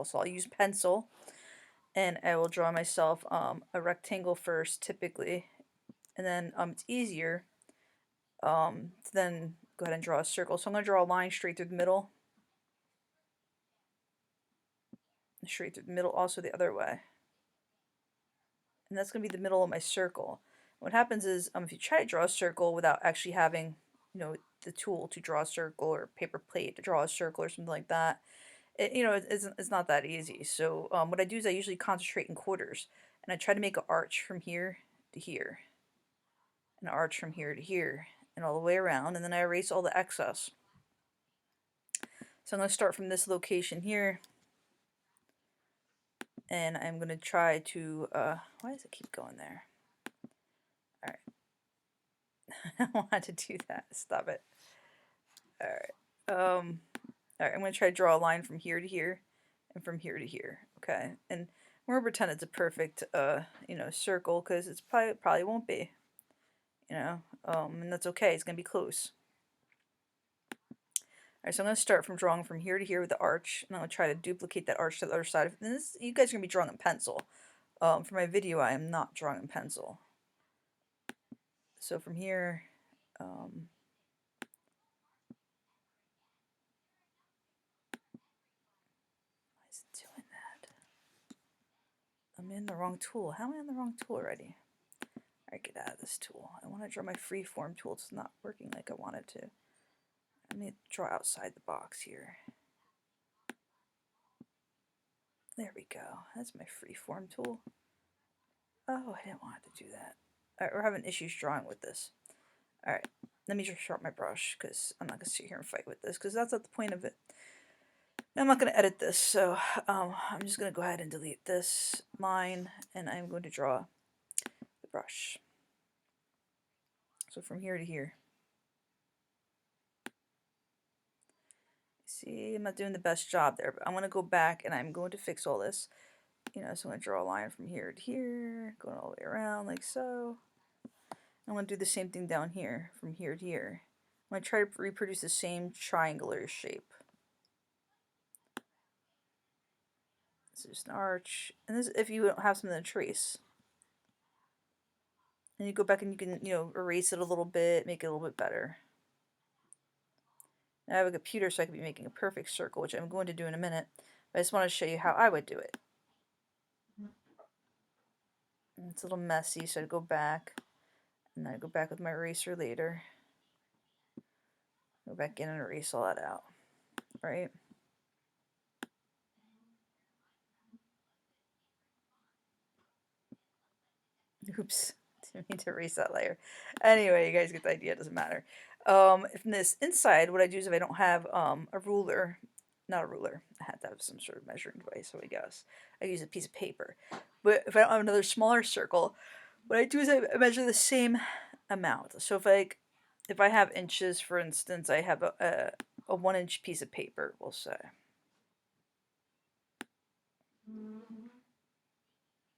circle. So I'll use pencil, and I will draw myself a rectangle first, typically, and then it's easier to then go ahead and draw a circle. So I'm going to draw a line straight through the middle, also the other way. And that's going to be the middle of my circle. What happens is, if you try to draw a circle without actually having, the tool to draw a circle or paper plate to draw a circle or something like that, it's not that easy. So what I do is I usually concentrate in quarters, and I try to make an arch from here to here, an arch from here to here, and all the way around, and then I erase all the excess. So I'm going to start from this location here, and I'm going to try to, why does it keep going there? Alright. I don't want to do that. Stop it. Alright. Alright, I'm going to try to draw a line from here to here, and from here to here. Okay, and we're going to pretend it's a perfect, circle, because it's probably won't be. And that's okay. It's going to be close. Alright, so I'm going to start from drawing from here to here with the arch, and I'm going to try to duplicate that arch to the other side. And this, you guys are going to be drawing in pencil. For my video, I am not drawing in pencil. So from here, why is it doing that? I'm in the wrong tool. How am I in the wrong tool already? Alright, get out of this tool. I want to draw my freeform tool. It's not working like I want it to. Let me draw outside the box here. There we go. That's my freeform tool. Oh, I didn't want it to do that. Alright, we're having issues drawing with this. Alright, let me just sharpen my brush, because I'm not going to sit here and fight with this, because that's not the point of it. I'm not going to edit this, so I'm just going to go ahead and delete this line, and I'm going to draw the brush. So from here to here. See, I'm not doing the best job there, but I'm going to go back and I'm going to fix all this. So I'm going to draw a line from here to here, going all the way around like so. I'm going to do the same thing down here, from here to here. I'm going to try to reproduce the same triangular shape. So just an arch, and this if you don't have something to trace. And you go back and you can, erase it a little bit, make it a little bit better. I have a computer, so I could be making a perfect circle, which I'm going to do in a minute. But I just want to show you how I would do it. And it's a little messy, so I'd go back, and then I'd go back with my eraser later. Go back in and erase all that out, right? Oops, didn't mean to erase that layer. Anyway, you guys get the idea, it doesn't matter. From this inside, what I do is if I don't have a ruler, not a ruler, I had to have some sort of measuring device, so I guess I use a piece of paper. But if I don't have another smaller circle, what I do is I measure the same amount. So if I have inches, for instance, I have a 1-inch piece of paper, we'll say.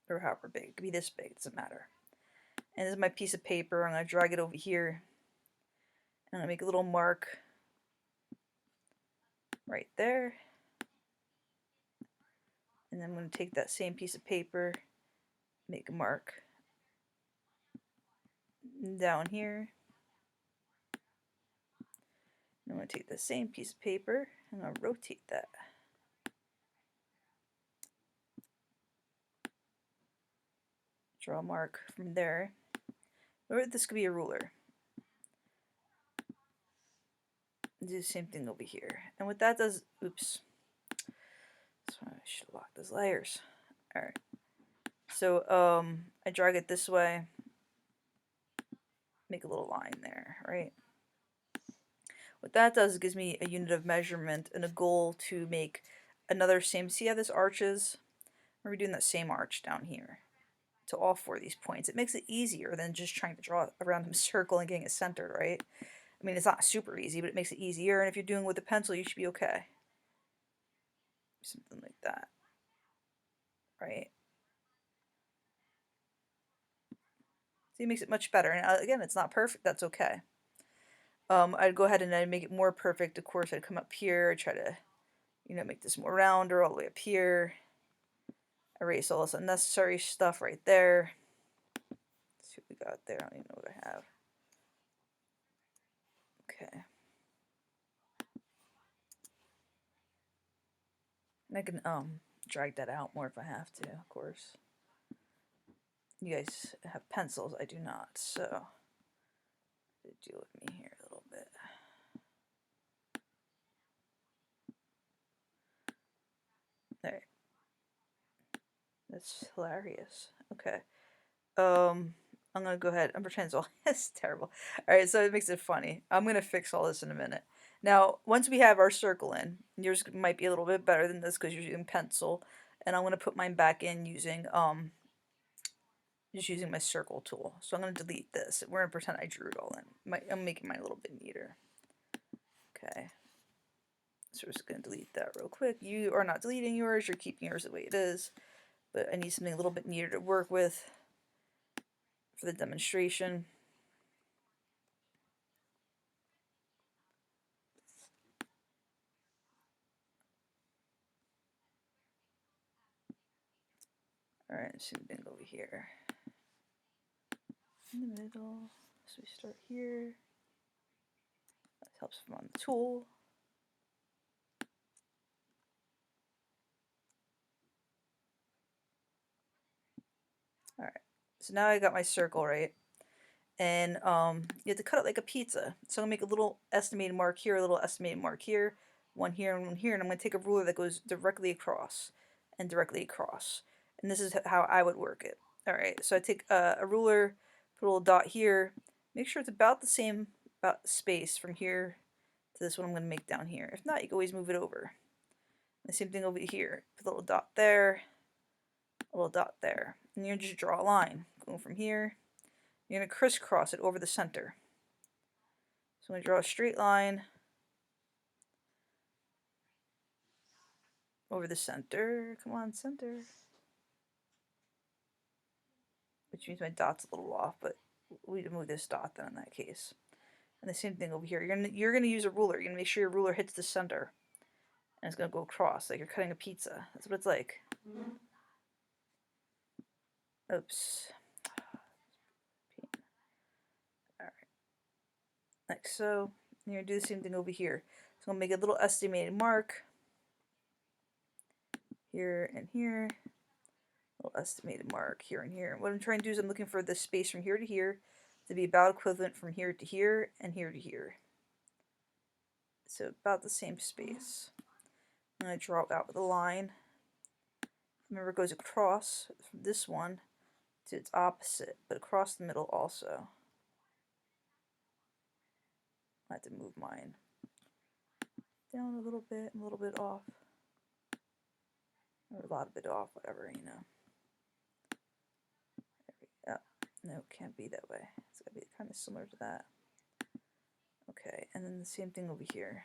Or however big, it could be this big, it doesn't matter. And this is my piece of paper. I'm going to drag it over here. And I'm going to make a little mark right there. And then I'm going to take that same piece of paper, make a mark down here. And I'm going to take the same piece of paper and I'm going to rotate that. Draw a mark from there. Or this could be a ruler. Do the same thing over here. And what that does, oops. So I should have locked those layers. Alright. So I drag it this way. Make a little line there, right? What that does is it gives me a unit of measurement and a goal to make another same. See how this arch is? We're doing that same arch down here to all 4 of these points. It makes it easier than just trying to draw a random circle and getting it centered, right? I mean, it's not super easy, but it makes it easier. And if you're doing it with a pencil, you should be okay. Something like that, right? See, it makes it much better. And again, it's not perfect. That's okay. I'd go ahead and I'd make it more perfect. Of course, I'd come up here, try to, make this more rounder all the way up here. Erase all this unnecessary stuff right there. Let's see what we got there. I don't even know what I have. Okay. And I can drag that out more if I have to, of course. You guys have pencils, I do not, so deal with me here a little bit. There. That's hilarious. Okay. I'm gonna go ahead and pretend it's all it's terrible. Alright, so it makes it funny. I'm gonna fix all this in a minute. Now, once we have our circle in, yours might be a little bit better than this because you're using pencil, and I'm gonna put mine back in using just using my circle tool. So I'm gonna delete this. We're gonna pretend I drew it all in. I'm making mine a little bit neater. Okay. So we're just gonna delete that real quick. You are not deleting yours, you're keeping yours the way it is. But I need something a little bit neater to work with for the demonstration. Alright, same thing over here. In the middle. So we start here. That helps from on the tool. Alright, so now I got my circle, right? And you have to cut it like a pizza. So I'm gonna make a little estimated mark here, a little estimated mark here, one here and one here, and I'm gonna take a ruler that goes directly across and directly across. And this is how I would work it. Alright, so I take a ruler, put a little dot here, make sure it's about the same space from here to this one I'm gonna make down here. If not, you can always move it over. And the same thing over here. Put a little dot there, a little dot there. And you're just draw a line going from here. You're going to crisscross it over the center. So I'm going to draw a straight line over the center. Come on, center. Which means my dot's a little off, but we can move this dot then in that case. And the same thing over here. You're gonna use a ruler. You're gonna make sure your ruler hits the center. And it's gonna go across like you're cutting a pizza. That's what it's like. Oops. Alright. Like so. And you're gonna do the same thing over here. So I'm gonna make a little estimated mark. Here and here. Little estimated mark here and here. What I'm trying to do is I'm looking for the space from here to here to be about equivalent from here to here and here to here. So about the same space. I'm going to draw it out with a line. Remember, it goes across from this one to its opposite, but across the middle also. I have to move mine down a little bit off. Or a lot of it off, whatever, you know. No, it can't be that way. It's got to be kind of similar to that. Okay, and then the same thing over here.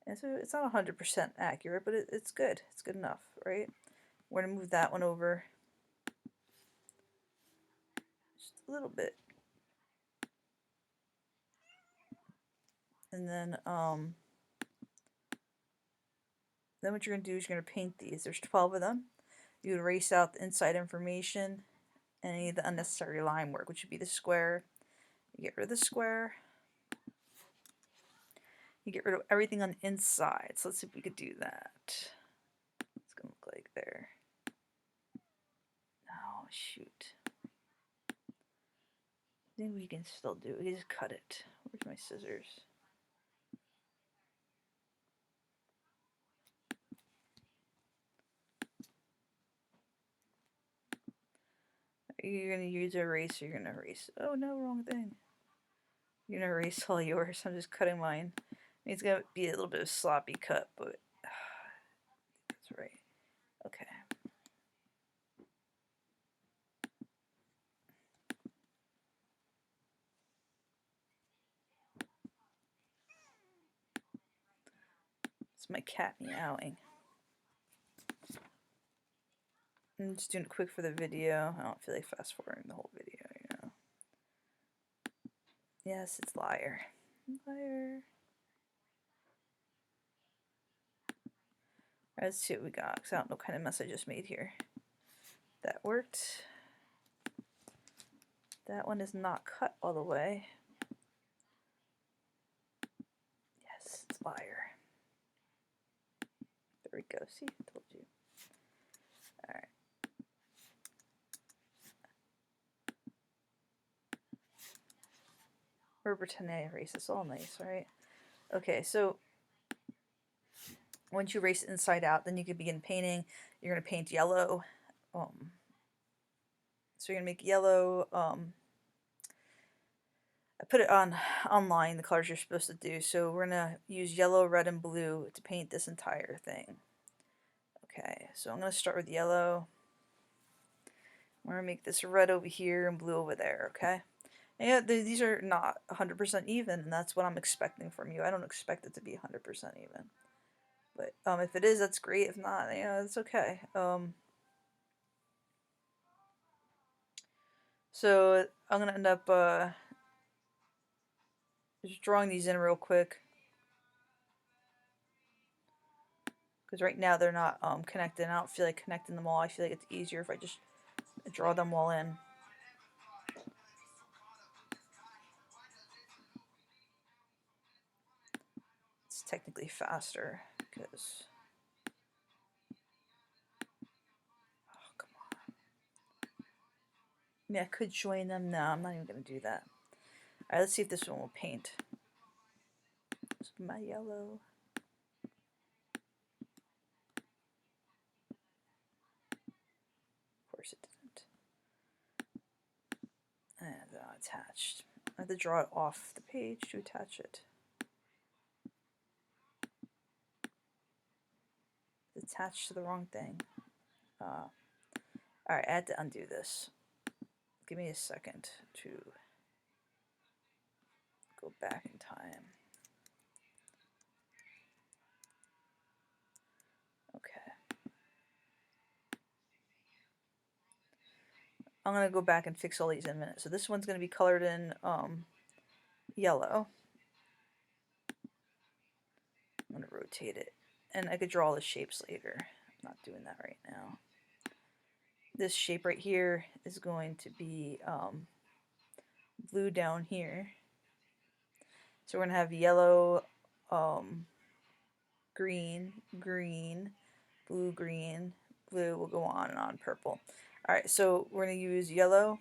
And so it's not 100% accurate, but it's good. It's good enough, right? We're going to move that one over just a little bit. And then what you're going to do is you're going to paint these. There's 12 of them. You erase out the inside information and any of the unnecessary line work, which would be the square. You get rid of the square. You get rid of everything on the inside. So let's see if we could do that. It's going to look like there. Oh, shoot. I think we can still do it. We can just cut it. Where's my scissors? You're going to use an eraser. You're going to erase. Oh, no, wrong thing. You're going to erase all yours. I'm just cutting mine. It's going to be a little bit of a sloppy cut, but that's right. Okay. It's my cat meowing. I'm just doing it quick for the video. I don't feel like fast forwarding the whole video, you know. Yes, it's liar. Liar. Let's see what we got, because I don't know what kind of mess I just made here. That worked. That one is not cut all the way. Yes, it's liar. There we go. See, I told you. Alright. We're pretending I erase this all nice, right? Okay, so once you erase it inside out, then you can begin painting. You're going to paint yellow. So you're going to make yellow. I put it on online, the colors you're supposed to do. So we're going to use yellow, red, and blue to paint this entire thing. Okay, so I'm going to start with yellow. We're going to make this red over here and blue over there, okay? And yeah, these are not 100% even, and that's what I'm expecting from you. I don't expect it to be 100% even. But if it is, that's great. If not, it's okay. So I'm going to end up just drawing these in real quick. Because right now they're not connected. I don't feel like connecting them all. I feel like it's easier if I just draw them all in. It's technically faster because... Oh, come on. I mean, I could join them. No, I'm not even going to do that. Alright, let's see if this one will paint. This is my yellow. Of course it didn't. And attached. I have to draw it off the page to attach it. It's attached to the wrong thing. Alright, I had to undo this. Give me a second to go back in time. Okay. I'm going to go back and fix all these in a minute. So this one's going to be colored in yellow. I'm going to rotate it. And I could draw all the shapes later. I'm not doing that right now. This shape right here is going to be blue down here. So we're going to have yellow, green, green, blue, green, blue. Will go on and on, purple. Alright, so we're going to use yellow.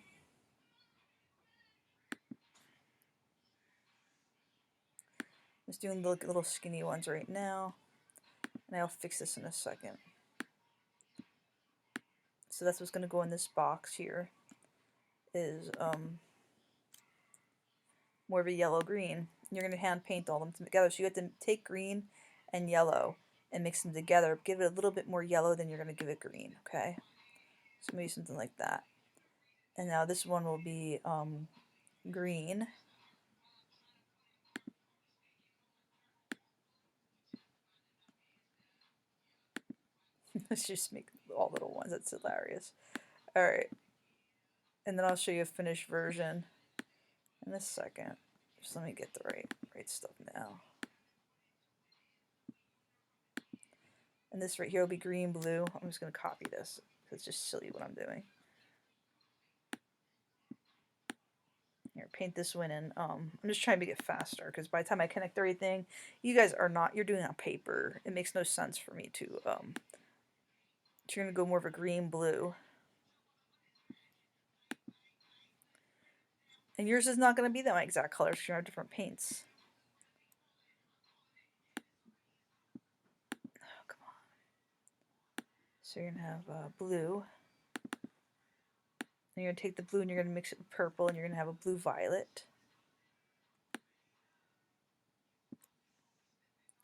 I'm just doing the little skinny ones right now. And I'll fix this in a second. So that's what's going to go in this box here. Is more of a yellow-green. You're going to hand paint all them together. So you have to take green and yellow and mix them together. Give it a little bit more yellow than you're going to give it green, okay? So maybe something like that. And now this one will be green. Let's just make all little ones. That's hilarious. Alright. And then I'll show you a finished version in a second. Just let me get the right stuff now. And this right here will be green, blue. I'm just going to copy this. It's just silly what I'm doing. Here, paint this one in. I'm just trying to make it faster because by the time I connect everything, you guys are not, you're doing it on paper. It makes no sense for me to, you're going to go more of a green, blue. And yours is not going to be that exact colors because you have different paints. Oh, come on. So you're going to have blue. And you're going to take the blue and you're going to mix it with purple and you're going to have a blue violet.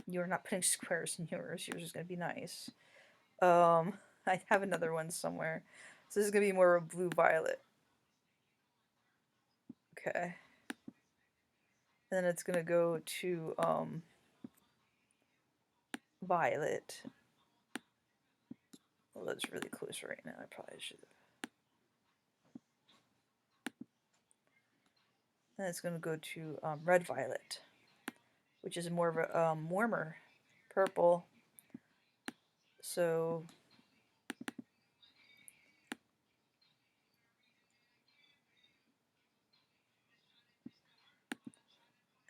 You're not putting squares in yours. Yours is going to be nice. I have another one somewhere. So this is going to be more of a blue violet. Okay. And then it's going to go to violet. Well, that's really close right now. I probably should have. Then it's going to go to red violet, which is more of a warmer purple. So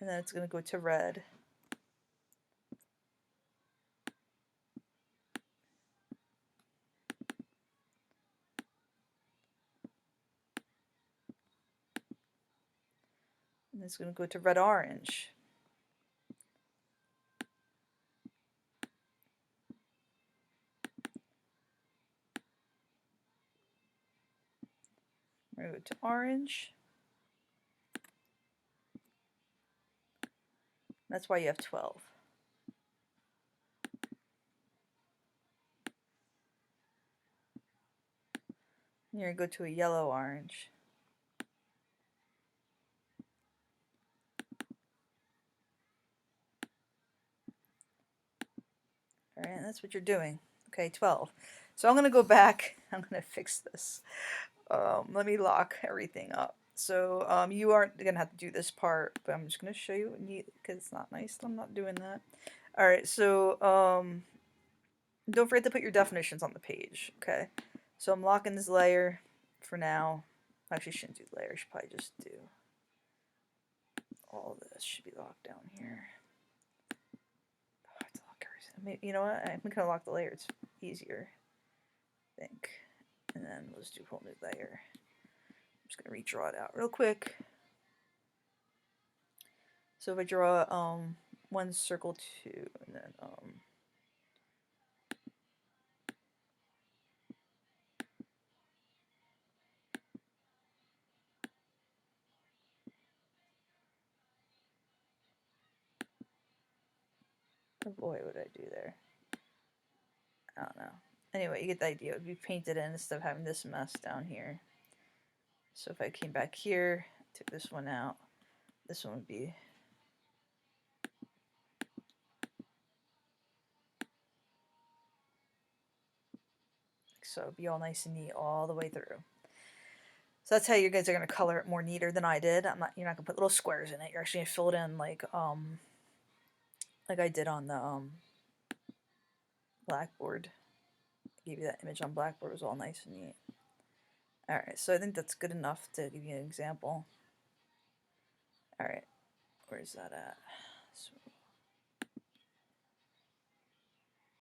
and then it's going to go to red. And it's going to go to red-orange. We're going to go to orange. That's why you have 12. And you're going to go to a yellow-orange. Alright, and that's what you're doing. Okay, 12. So I'm going to go back. I'm going to fix this. Let me lock everything up. So you aren't going to have to do this part, but I'm just going to show you because it's not nice. I'm not doing that. Alright, so don't forget to put your definitions on the page. Okay, so I'm locking this layer for now. Actually, shouldn't do the layer. I should probably just do all this. Should be locked down here. Oh, I have to lock everything. You know what? I'm going to lock the layer. It's easier, I think. And then we'll just do a whole new layer. I'm just going to redraw it out real quick. So if I draw one circle, two, and then oh boy, what did I do there? I don't know. Anyway, you get the idea. It would be painted in instead of having this mess down here. So if I came back here, took this one out, this one would be so it'd be all nice and neat all the way through. So that's how you guys are gonna color it more neater than I did. You're not gonna put little squares in it. You're actually gonna fill it in like I did on the blackboard. I gave you that image on blackboard. It was all nice and neat. Alright, so I think that's good enough to give you an example. Alright, where's that at? So